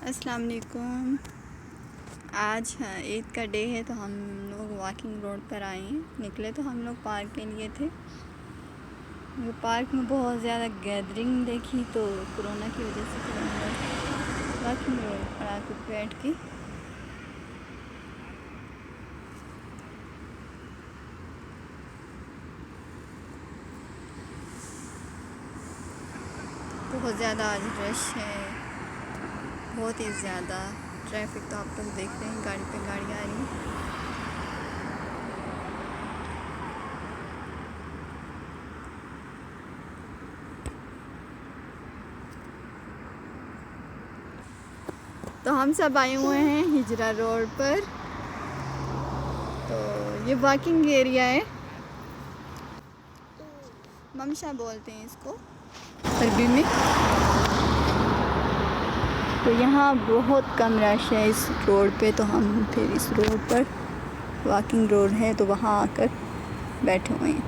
अस्सलाम वालेकुम। आज ईद का डे है तो हम लोग वॉकिंग रोड पर आए हैं। निकले तो हम लोग पार्क के लिए थे। पार्क में बहुत ज़्यादा गैदरिंग देखी तो कोरोना की वजह से फिर हम लोग वॉकिंग रोड पर आकर बैठ के बहुत ज़्यादा आज रश है, बहुत ही ज़्यादा ट्रैफिक। तो आप लोग देख रहे हैं गाड़ी पे गाड़ी आ रही है। तो हम सब आए हुए हैं हिजरा रोड पर। तो ये वॉकिंग एरिया है, ममशा बोलते हैं इसको अरबी में। तो यहाँ बहुत कम रश है इस रोड पे, तो हम फिर इस रोड पर वॉकिंग रोड है तो वहाँ आकर बैठे हुए हैं।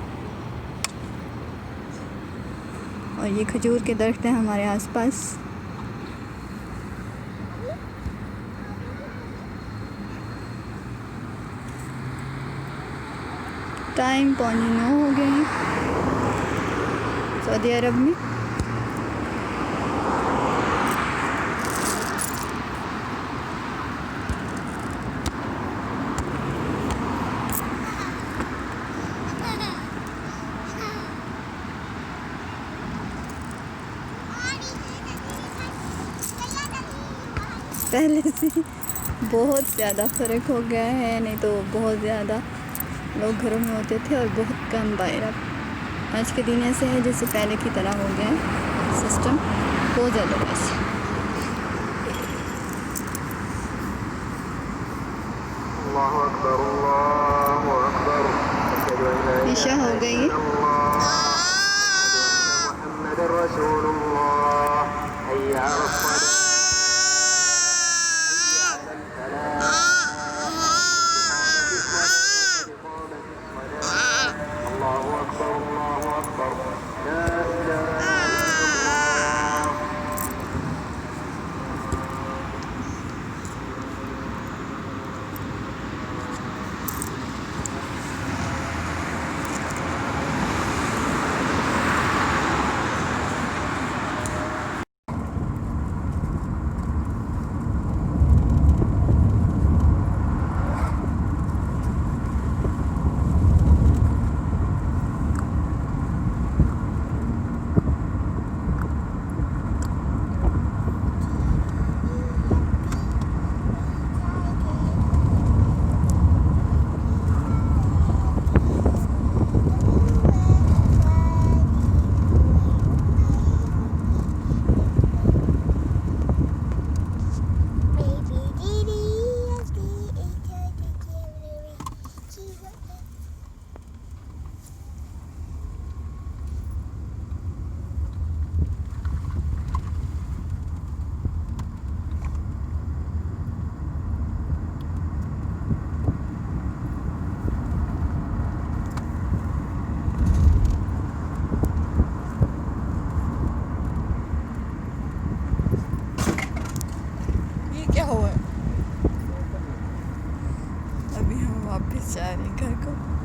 और ये खजूर के दरख्त हैं हमारे आसपास। टाइम 9:45 हो गए हैं सऊदी अरब में। पहले से बहुत ज़्यादा फ़र्क हो गया है, नहीं तो बहुत ज़्यादा लोग घरों में होते थे और बहुत कम बाहर। अब आज के दिन ऐसे है जैसे पहले की तरह हो गया है सिस्टम, बहुत ज़्यादा बस। ईशा हो गई है। क्या हुआ? अभी हम वापस जा रहे हैं घर को।